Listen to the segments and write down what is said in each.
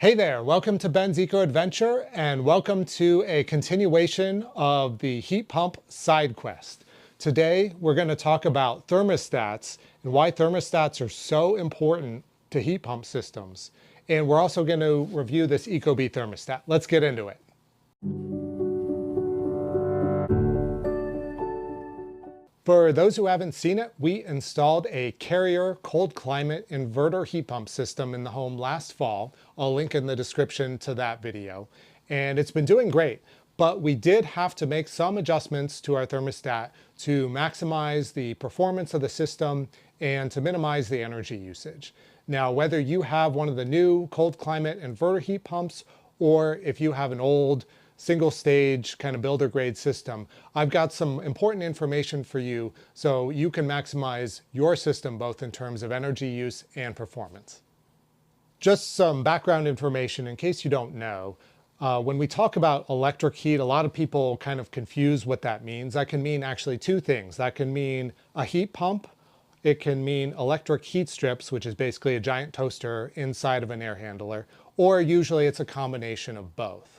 Hey there, welcome to Ben's Eco Adventure and welcome to a continuation of the heat pump side quest. Today we're going to talk about thermostats and why thermostats are so important to heat pump systems. And we're also going to review this Ecobee thermostat. Let's get into it. For those who haven't seen it, we installed a Carrier cold climate inverter heat pump system in the home last fall. I'll link in the description to that video. And it's been doing great, but we did have to make some adjustments to our thermostat to maximize the performance of the system and to minimize the energy usage. Now, whether you have one of the new cold climate inverter heat pumps or if you have an old single stage kind of builder grade system, I've got some important information for you so you can maximize your system both in terms of energy use and performance. Just some background information in case you don't know. When we talk about electric heat, a lot of people kind of confuse what that means. That can mean actually two things. That can mean a heat pump. It can mean electric heat strips, which is basically a giant toaster inside of an air handler, or usually it's a combination of both.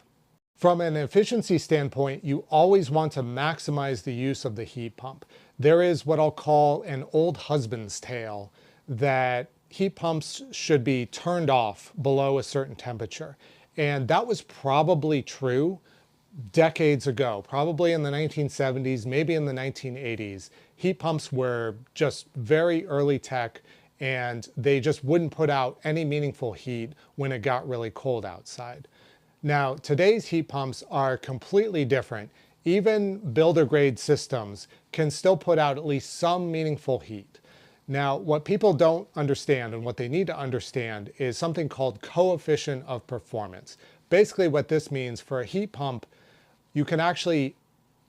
From an efficiency standpoint, you always want to maximize the use of the heat pump. There is what I'll call an old husband's tale that heat pumps should be turned off below a certain temperature. And that was probably true decades ago, probably in the 1970s, maybe in the 1980s. Heat pumps were just very early tech and they just wouldn't put out any meaningful heat when it got really cold outside. Now, today's heat pumps are completely different. Even builder grade systems can still put out at least some meaningful heat. Now, what people don't understand and what they need to understand is something called coefficient of performance. Basically, what this means for a heat pump, you can actually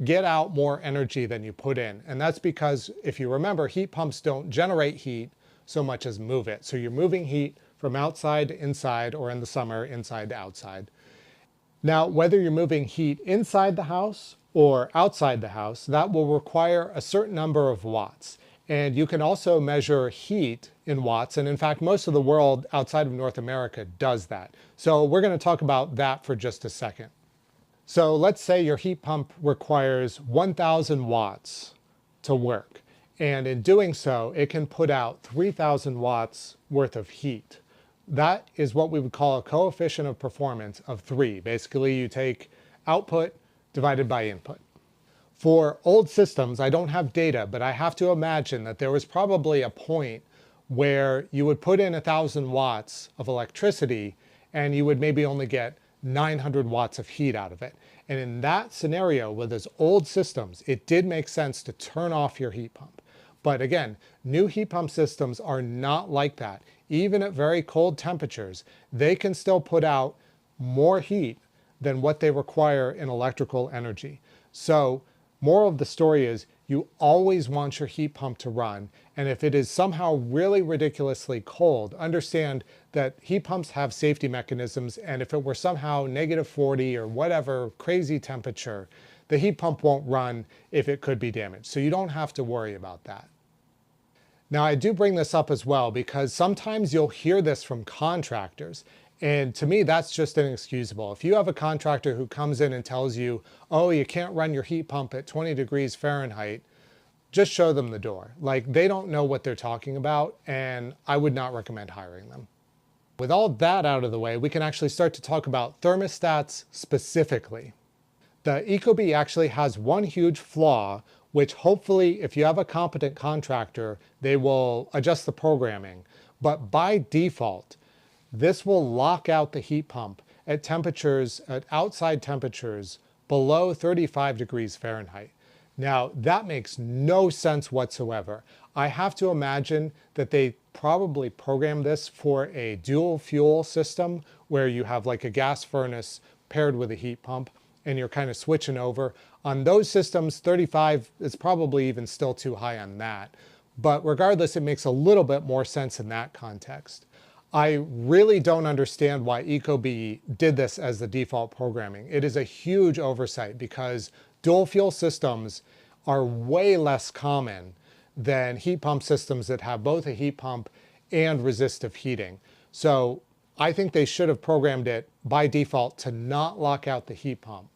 get out more energy than you put in. And that's because, if you remember, heat pumps don't generate heat so much as move it. So you're moving heat from outside to inside, or in the summer, inside to outside. Now, whether you're moving heat inside the house or outside the house, that will require a certain number of watts. And you can also measure heat in watts. And in fact, most of the world outside of North America does that. So we're going to talk about that for just a second. So let's say your heat pump requires 1,000 watts to work. And in doing so, it can put out 3,000 watts worth of heat. That is what we would call a coefficient of performance of 3. Basically, you take output divided by input. For old systems, I don't have data, but I have to imagine that there was probably a point where you would put in 1,000 watts of electricity and you would maybe only get 900 watts of heat out of it. And in that scenario, with those old systems, it did make sense to turn off your heat pump. But again, new heat pump systems are not like that. Even at very cold temperatures, they can still put out more heat than what they require in electrical energy. So, moral of the story is you always want your heat pump to run. And if it is somehow really ridiculously cold, understand that heat pumps have safety mechanisms. And if it were somehow -40 or whatever crazy temperature, the heat pump won't run if it could be damaged. So you don't have to worry about that. Now, I do bring this up as well because sometimes you'll hear this from contractors. And to me, that's just inexcusable. If you have a contractor who comes in and tells you, oh, you can't run your heat pump at 20 degrees Fahrenheit, just show them the door. Like, they don't know what they're talking about, and I would not recommend hiring them. With all that out of the way, we can actually start to talk about thermostats specifically. The Ecobee actually has one huge flaw, which hopefully, if you have a competent contractor, they will adjust the programming. But by default, this will lock out the heat pump at outside temperatures below 35 degrees Fahrenheit. Now, that makes no sense whatsoever. I have to imagine that they probably programmed this for a dual fuel system where you have like a gas furnace paired with a heat pump, and you're kind of switching over. On those systems, 35 is probably even still too high on that. But regardless, it makes a little bit more sense in that context. I really don't understand why Ecobee did this as the default programming. It is a huge oversight because dual fuel systems are way less common than heat pump systems that have both a heat pump and resistive heating. So I think they should have programmed it by default to not lock out the heat pump.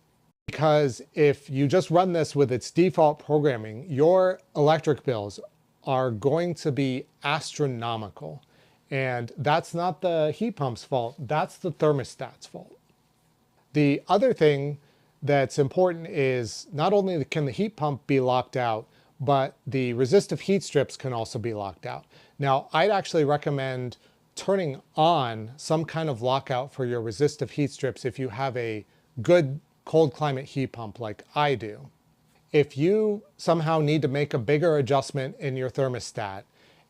Because if you just run this with its default programming, your electric bills are going to be astronomical. And that's not the heat pump's fault, that's the thermostat's fault. The other thing that's important is not only can the heat pump be locked out, but the resistive heat strips can also be locked out. Now, I'd actually recommend turning on some kind of lockout for your resistive heat strips if you have a good cold climate heat pump like I do. If you somehow need to make a bigger adjustment in your thermostat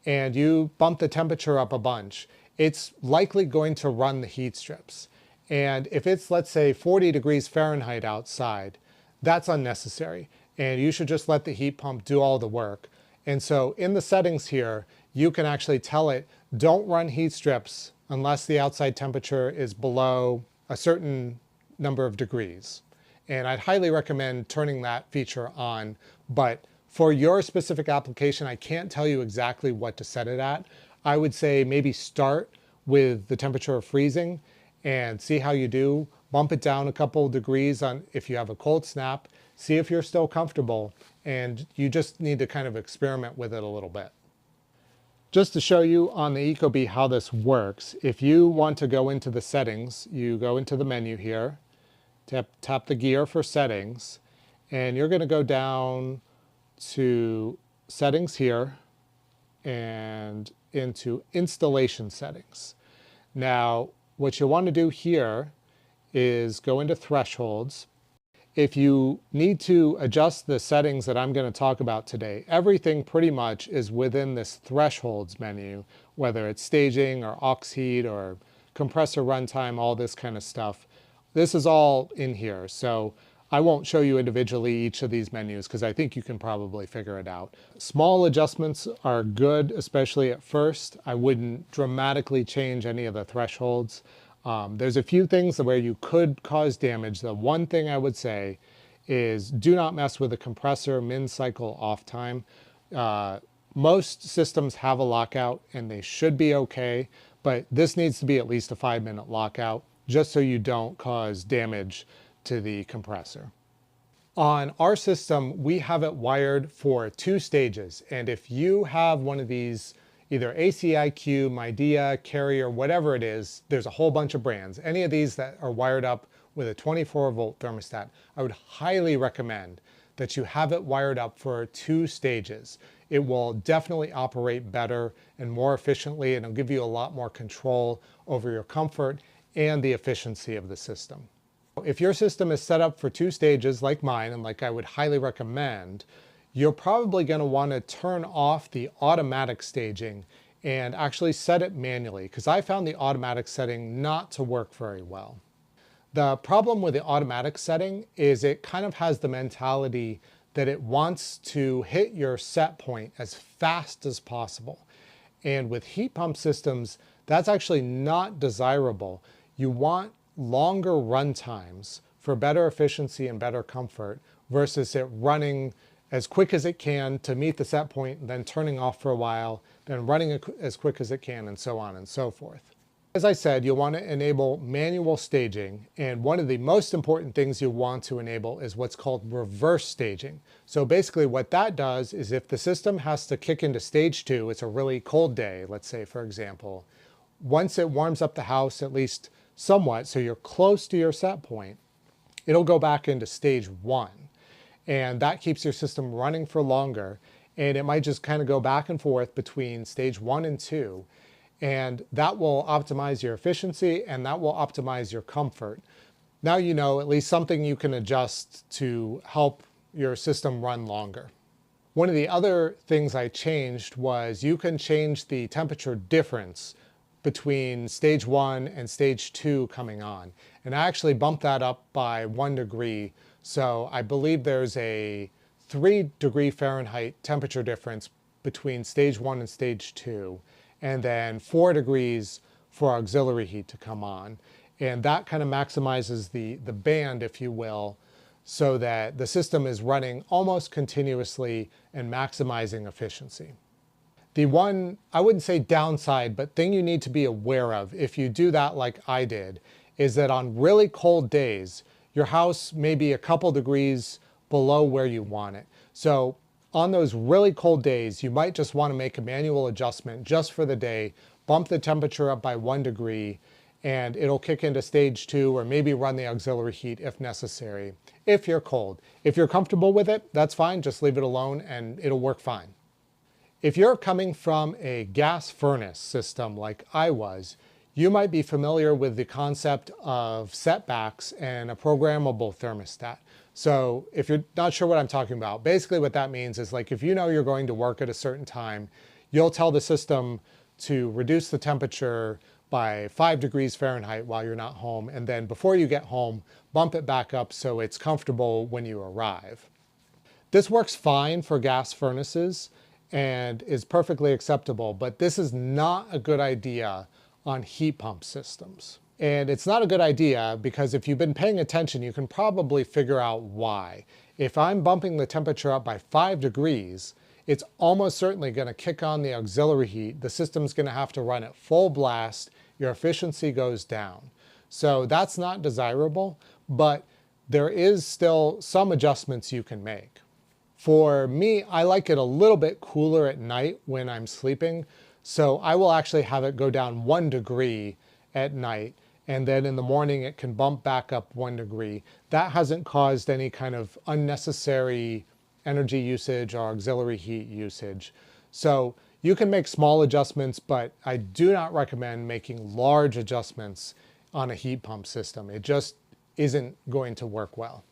and you bump the temperature up a bunch, it's likely going to run the heat strips. And if it's, let's say, 40 degrees Fahrenheit outside, that's unnecessary. And you should just let the heat pump do all the work. And so in the settings here, you can actually tell it, don't run heat strips unless the outside temperature is below a certain number of degrees. And I'd highly recommend turning that feature on. But for your specific application, I can't tell you exactly what to set it at. I would say maybe start with the temperature of freezing and see how you do. Bump it down a couple degrees on if you have a cold snap. See if you're still comfortable, and you just need to kind of experiment with it a little bit. Just to show you on the Ecobee how this works, if you want to go into the settings, you go into the menu here, tap the gear for settings, and you're going to go down to settings here and into installation settings. Now, what you want to do here is go into thresholds. If you need to adjust the settings that I'm going to talk about today, everything pretty much is within this thresholds menu, whether it's staging or aux heat or compressor runtime, all this kind of stuff. This is all in here, so I won't show you individually each of these menus because I think you can probably figure it out. Small adjustments are good, especially at first. I wouldn't dramatically change any of the thresholds. There's a few things where you could cause damage. The one thing I would say is do not mess with the compressor min cycle off time. Most systems have a lockout and they should be okay, but this needs to be at least a 5-minute lockout just so you don't cause damage to the compressor. On our system, we have it wired for 2 stages, and if you have one of these either ACIQ, Midea, Carrier, whatever it is, there's a whole bunch of brands. Any of these that are wired up with a 24-volt thermostat, I would highly recommend that you have it wired up for 2 stages. It will definitely operate better and more efficiently, and it'll give you a lot more control over your comfort and the efficiency of the system. If your system is set up for 2 stages like mine, and like I would highly recommend, you're probably going to want to turn off the automatic staging and actually set it manually, because I found the automatic setting not to work very well. The problem with the automatic setting is it kind of has the mentality that it wants to hit your set point as fast as possible. And with heat pump systems, that's actually not desirable. You want longer run times for better efficiency and better comfort versus it running as quick as it can to meet the set point, and then turning off for a while, then running as quick as it can, and so on and so forth. As I said, you'll want to enable manual staging, and one of the most important things you'll want to enable is what's called reverse staging. So basically what that does is if the system has to kick into stage 2, it's a really cold day, let's say for example, once it warms up the house at least somewhat, so you're close to your set point, it'll go back into stage 1. And that keeps your system running for longer, and it might just kind of go back and forth between stage 1 and 2, and that will optimize your efficiency and that will optimize your comfort. Now you know at least something you can adjust to help your system run longer. One of the other things I changed was you can change the temperature difference between stage 1 and stage 2 coming on, and I actually bumped that up by 1 degree. So I believe there's a 3-degree Fahrenheit temperature difference between stage 1 and stage 2, and then 4 degrees for auxiliary heat to come on. And that kind of maximizes the band, if you will, so that the system is running almost continuously and maximizing efficiency. The one, I wouldn't say downside, but thing you need to be aware of if you do that like I did, is that on really cold days, your house may be a couple degrees below where you want it. So on those really cold days, you might just want to make a manual adjustment just for the day, bump the temperature up by 1 degree, and it'll kick into stage 2 or maybe run the auxiliary heat if necessary, if you're cold. If you're comfortable with it, that's fine, just leave it alone and it'll work fine. If you're coming from a gas furnace system like I was, you might be familiar with the concept of setbacks and a programmable thermostat. So if you're not sure what I'm talking about, basically what that means is like if you know you're going to work at a certain time, you'll tell the system to reduce the temperature by 5 degrees Fahrenheit while you're not home, and then before you get home, bump it back up so it's comfortable when you arrive. This works fine for gas furnaces and is perfectly acceptable, but this is not a good idea on heat pump systems. And it's not a good idea because if you've been paying attention, you can probably figure out why. If I'm bumping the temperature up by 5 degrees, it's almost certainly going to kick on the auxiliary heat. The system's going to have to run at full blast. Your efficiency goes down. So that's not desirable, but there is still some adjustments you can make. For me, I like it a little bit cooler at night when I'm sleeping. So I will actually have it go down 1 degree at night, and then in the morning it can bump back up 1 degree. That hasn't caused any kind of unnecessary energy usage or auxiliary heat usage. So you can make small adjustments, but I do not recommend making large adjustments on a heat pump system. It just isn't going to work well.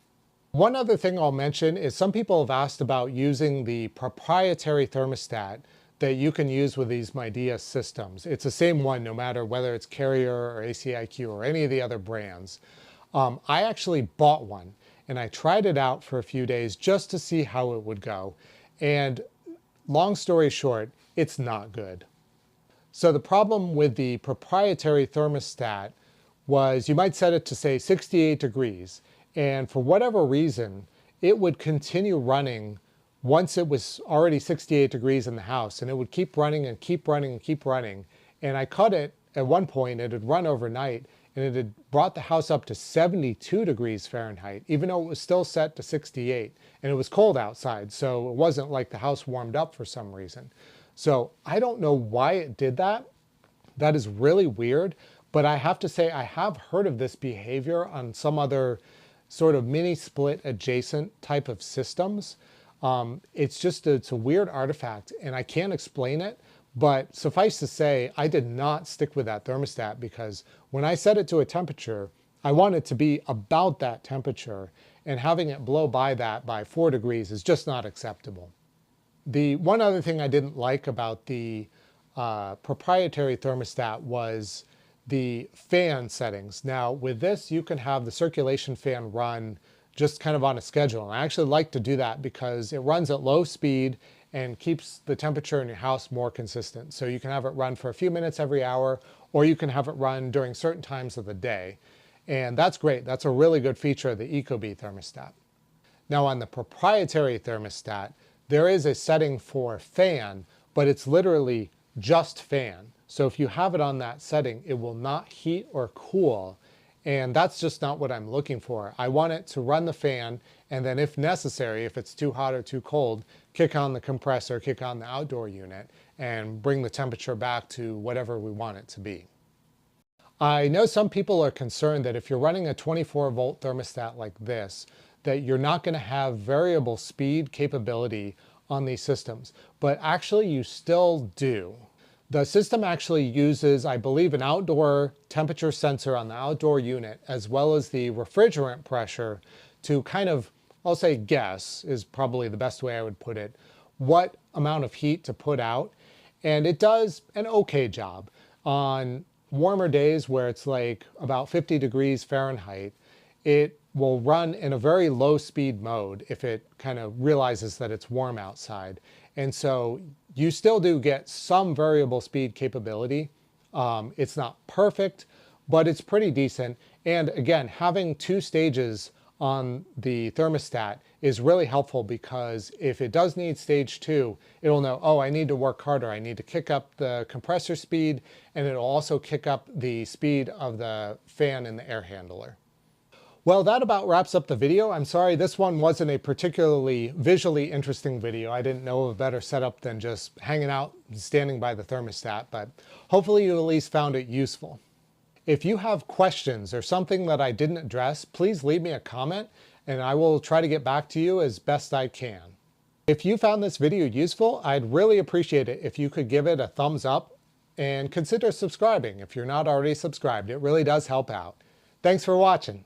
One other thing I'll mention is some people have asked about using the proprietary thermostat that you can use with these Midea systems. It's the same one no matter whether it's Carrier or ACIQ or any of the other brands. I actually bought one and I tried it out for a few days just to see how it would go. And long story short, it's not good. So the problem with the proprietary thermostat was you might set it to say 68 degrees, and for whatever reason, it would continue running once it was already 68 degrees in the house, and it would keep running and keep running and keep running. And I cut it at one point, it had run overnight, and it had brought the house up to 72 degrees Fahrenheit, even though it was still set to 68. And it was cold outside, so it wasn't like the house warmed up for some reason. So I don't know why it did that. That is really weird, but I have to say I have heard of this behavior on some other sort of mini split adjacent type of systems. It's a weird artifact and I can't explain it, but suffice to say, I did not stick with that thermostat because when I set it to a temperature, I want it to be about that temperature, and having it blow by that by 4 degrees is just not acceptable. The one other thing I didn't like about the proprietary thermostat was the fan settings. Now with this, you can have the circulation fan run just kind of on a schedule. And I actually like to do that because it runs at low speed and keeps the temperature in your house more consistent. So you can have it run for a few minutes every hour, or you can have it run during certain times of the day. And that's great. That's a really good feature of the Ecobee thermostat. Now on the proprietary thermostat, there is a setting for fan, but it's literally just fan. So if you have it on that setting, it will not heat or cool. And that's just not what I'm looking for. I want it to run the fan, and then if necessary, if it's too hot or too cold, kick on the compressor, kick on the outdoor unit, and bring the temperature back to whatever we want it to be. I know some people are concerned that if you're running a 24-volt thermostat like this, that you're not going to have variable speed capability on these systems, but actually you still do. The system actually uses, I believe, an outdoor temperature sensor on the outdoor unit, as well as the refrigerant pressure to kind of, I'll say guess, is probably the best way I would put it, what amount of heat to put out. And it does an okay job. On warmer days where it's like about 50 degrees Fahrenheit, it will run in a very low speed mode if it kind of realizes that it's warm outside. And so you still do get some variable speed capability. It's not perfect, but it's pretty decent. And again, having 2 stages on the thermostat is really helpful, because if it does need stage 2, it'll know, oh, I need to work harder. I need to kick up the compressor speed, and it'll also kick up the speed of the fan in the air handler. Well, that about wraps up the video. I'm sorry this one wasn't a particularly visually interesting video. I didn't know of a better setup than just hanging out and standing by the thermostat, but hopefully you at least found it useful. If you have questions or something that I didn't address, please leave me a comment and I will try to get back to you as best I can. If you found this video useful, I'd really appreciate it if you could give it a thumbs up and consider subscribing if you're not already subscribed. It really does help out. Thanks for watching.